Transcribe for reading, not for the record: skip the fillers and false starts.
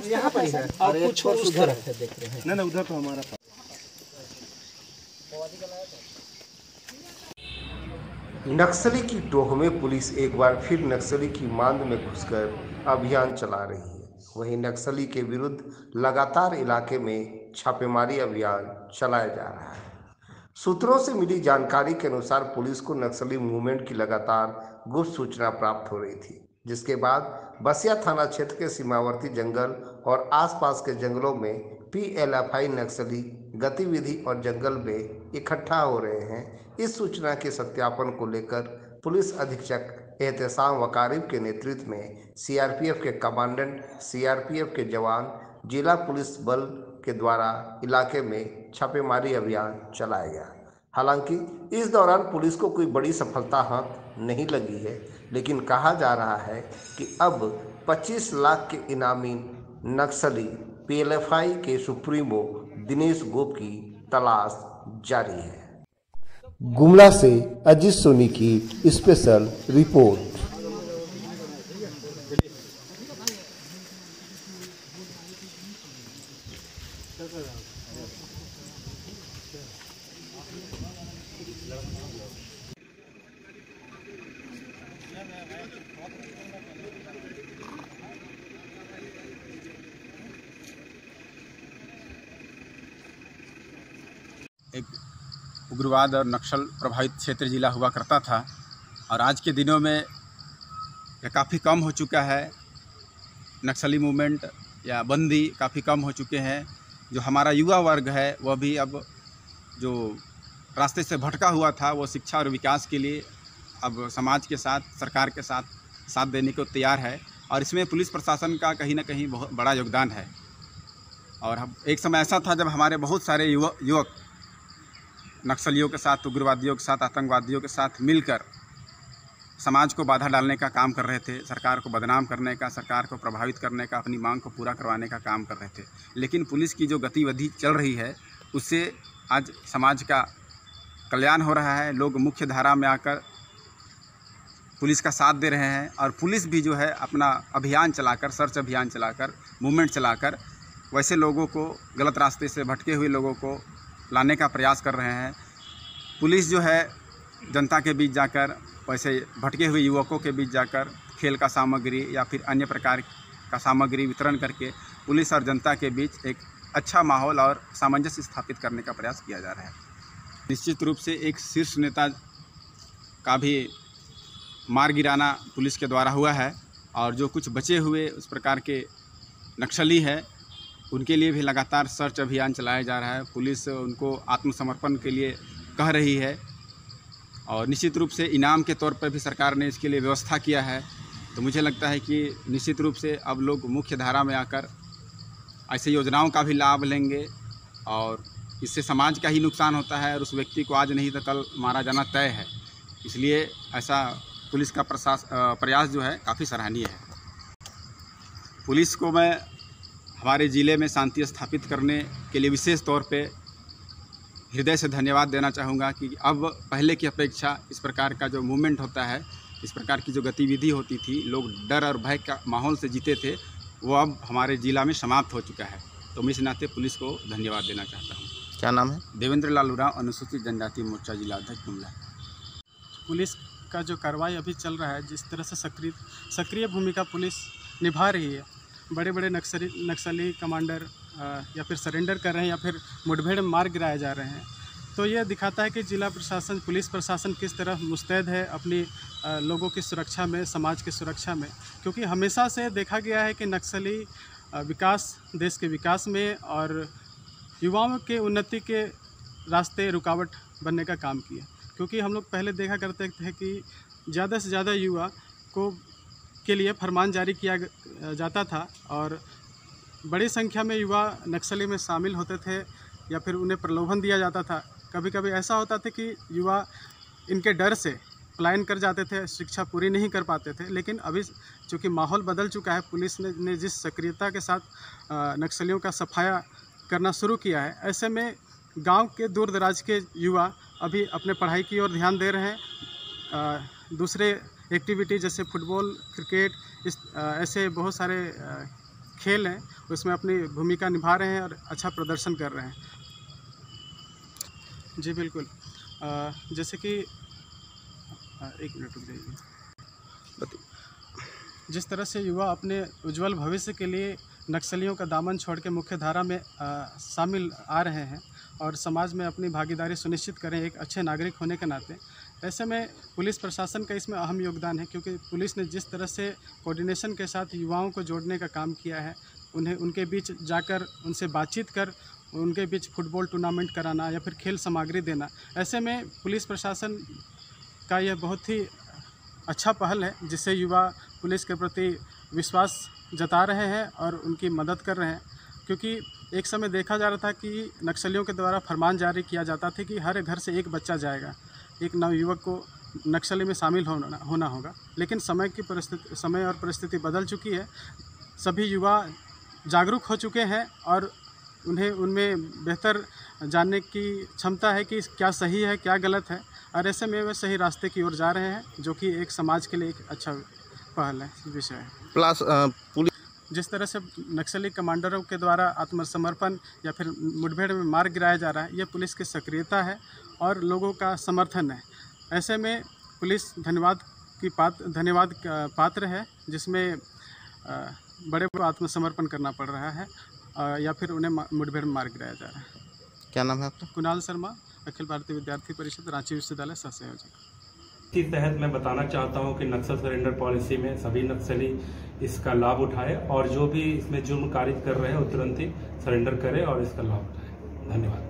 यहाँ पर ही है और कुछ उधर है, देख रहे हैं। ना उधर तो हमारा नक्सली की टोह में पुलिस एक बार फिर नक्सली की मांद में घुसकर अभियान चला रही है। वहीं नक्सली के विरुद्ध लगातार इलाके में छापेमारी अभियान चलाया जा रहा है। सूत्रों से मिली जानकारी के अनुसार पुलिस को नक्सली मूवमेंट की लगातार गुप्त सूचना प्राप्त हो रही थी, जिसके बाद बसिया थाना क्षेत्र के सीमावर्ती जंगल और आसपास के जंगलों में PLFI नक्सली गतिविधि और जंगल में इकट्ठा हो रहे हैं। इस सूचना के सत्यापन को लेकर पुलिस अधीक्षक एहतेशाम वकारिब के नेतृत्व में CRPF के कमांडेंट, CRPF के जवान, जिला पुलिस बल के द्वारा इलाके में छापेमारी अभियान चलाया गया। हालांकि इस दौरान पुलिस को कोई बड़ी सफलता हाथ नहीं लगी है, लेकिन कहा जा रहा है कि अब 25 लाख के इनामी नक्सली PLFI के सुप्रीमो दिनेश गोप की तलाश जारी है। गुमला से अजीत सोनी की स्पेशल रिपोर्ट। एक उग्रवाद और नक्सल प्रभावित क्षेत्र जिला हुआ करता था और आज के दिनों में यह काफ़ी कम हो चुका है। नक्सली मूवमेंट या बंदी काफ़ी कम हो चुके हैं। जो हमारा युवा वर्ग है वह भी अब जो रास्ते से भटका हुआ था वो शिक्षा और विकास के लिए अब समाज के साथ, सरकार के साथ देने को तैयार है और इसमें पुलिस प्रशासन का कहीं ना कहीं बहुत बड़ा योगदान है। और हम एक समय ऐसा था जब हमारे बहुत सारे युवक नक्सलियों के साथ, उग्रवादियों के साथ, आतंकवादियों के साथ मिलकर समाज को बाधा डालने का काम कर रहे थे, सरकार को बदनाम करने का, सरकार को प्रभावित करने का, अपनी मांग को पूरा करवाने का काम कर रहे थे। लेकिन पुलिस की जो गतिविधि चल रही है उससे आज समाज का कल्याण हो रहा है। लोग मुख्य धारा में आकर पुलिस का साथ दे रहे हैं और पुलिस भी जो है अपना अभियान चलाकर, सर्च अभियान चलाकर, मूवमेंट चलाकर वैसे लोगों को, गलत रास्ते से भटके हुए लोगों को लाने का प्रयास कर रहे हैं। पुलिस जो है जनता के बीच जाकर, वैसे भटके हुए युवकों के बीच जाकर खेल का सामग्री या फिर अन्य प्रकार का सामग्री वितरण करके पुलिस और जनता के बीच एक अच्छा माहौल और सामंजस्य स्थापित करने का प्रयास किया जा रहा है। निश्चित रूप से एक शीर्ष नेता का भी मार गिराना पुलिस के द्वारा हुआ है और जो कुछ बचे हुए उस प्रकार के नक्सली है उनके लिए भी लगातार सर्च अभियान चलाया जा रहा है। पुलिस उनको आत्मसमर्पण के लिए कह रही है और निश्चित रूप से इनाम के तौर पर भी सरकार ने इसके लिए व्यवस्था किया है। तो मुझे लगता है कि निश्चित रूप से अब लोग मुख्य धारा में आकर ऐसे योजनाओं का भी लाभ लेंगे और इससे समाज का ही नुकसान होता है और उस व्यक्ति को आज नहीं तो कल मारा जाना तय है। इसलिए ऐसा पुलिस का प्रयास जो है काफ़ी सराहनीय है। पुलिस को मैं हमारे ज़िले में शांति स्थापित करने के लिए विशेष तौर पे हृदय से धन्यवाद देना चाहूँगा कि अब पहले की अपेक्षा इस प्रकार का जो मूवमेंट होता है, इस प्रकार की जो गतिविधि होती थी, लोग डर और भय का माहौल से जीते थे, वो अब हमारे ज़िला में समाप्त हो चुका है। तो मैं इस नाते पुलिस को धन्यवाद देना चाहता हूँ। क्या नाम है? देवेंद्र लाल उरांव, अनुसूचित जनजाति मोर्चा जिला अध्यक्ष गुमला। पुलिस का जो कार्रवाई अभी चल रहा है, जिस तरह से सक्रिय भूमिका पुलिस निभा रही है, बड़े बड़े नक्सली कमांडर या फिर सरेंडर कर रहे हैं या फिर मुठभेड़ में मार गिराए जा रहे हैं, तो यह दिखाता है कि जिला प्रशासन, पुलिस प्रशासन किस तरह मुस्तैद है अपनी लोगों की सुरक्षा में, समाज की सुरक्षा में। क्योंकि हमेशा से देखा गया है कि नक्सली विकास, देश के विकास में और युवाओं के उन्नति के रास्ते रुकावट बनने का काम किया। क्योंकि हम लोग पहले देखा करते थे कि ज़्यादा से ज़्यादा युवा के लिए फरमान जारी किया जाता था और बड़ी संख्या में युवा नक्सली में शामिल होते थे या फिर उन्हें प्रलोभन दिया जाता था। कभी कभी ऐसा होता था कि युवा इनके डर से पलायन कर जाते थे, शिक्षा पूरी नहीं कर पाते थे। लेकिन अभी चूँकि माहौल बदल चुका है, पुलिस ने जिस सक्रियता के साथ नक्सलियों का सफाया करना शुरू किया है, ऐसे में गांव के दूर दराज के युवा अभी अपने पढ़ाई की ओर ध्यान दे रहे हैं। दूसरे एक्टिविटी जैसे फुटबॉल, क्रिकेट, ऐसे बहुत सारे खेल है उसमें अपनी भूमिका निभा रहे हैं और अच्छा प्रदर्शन कर रहे हैं। जी बिल्कुल, जैसे कि एक मिनट रुक जाइए। जिस तरह से युवा अपने उज्जवल भविष्य के लिए नक्सलियों का दामन छोड़ के मुख्य धारा में शामिल आ रहे हैं और समाज में अपनी भागीदारी सुनिश्चित करें एक अच्छे नागरिक होने के नाते, ऐसे में पुलिस प्रशासन का इसमें अहम योगदान है, क्योंकि पुलिस ने जिस तरह से कोऑर्डिनेशन के साथ युवाओं को जोड़ने का काम किया है, उन्हें उनके बीच जाकर उनसे बातचीत कर उनके बीच फुटबॉल टूर्नामेंट कराना या फिर खेल सामग्री देना, ऐसे में पुलिस प्रशासन का यह बहुत ही अच्छा पहल है, जिससे युवा पुलिस के प्रति विश्वास जता रहे हैं और उनकी मदद कर रहे हैं। क्योंकि एक समय देखा जा रहा था कि नक्सलियों के द्वारा फरमान जारी किया जाता था कि हर घर से एक बच्चा जाएगा, एक नवयुवक को नक्सली में शामिल होना होगा, लेकिन समय और परिस्थिति बदल चुकी है। सभी युवा जागरूक हो चुके हैं और उन्हें उनमें बेहतर जानने की क्षमता है कि क्या सही है क्या गलत है, और ऐसे में वे सही रास्ते की ओर जा रहे हैं, जो कि एक समाज के लिए एक अच्छा पहल है, विषय है। प्लस पुलिस जिस तरह से नक्सली कमांडरों के द्वारा आत्मसमर्पण या फिर मुठभेड़ में मार गिराया जा रहा है, ये पुलिस की सक्रियता है और लोगों का समर्थन है। ऐसे में पुलिस धन्यवाद पात्र है, जिसमें बड़े को आत्मसमर्पण करना पड़ रहा है या फिर उन्हें मुठभेड़ में मार गिराया जा रहा है। क्या नाम है आपका? कुणाल शर्मा, अखिल भारतीय विद्यार्थी परिषद, रांची विश्वविद्यालय सहसंयोजक। इसी तहत मैं बताना चाहता हूं कि नक्सल सरेंडर पॉलिसी में सभी नक्सली इसका लाभ उठाए और जो भी इसमें जुर्म कारित कर रहे हैं वो तुरंत ही सरेंडर करें और इसका लाभ उठाएं। धन्यवाद।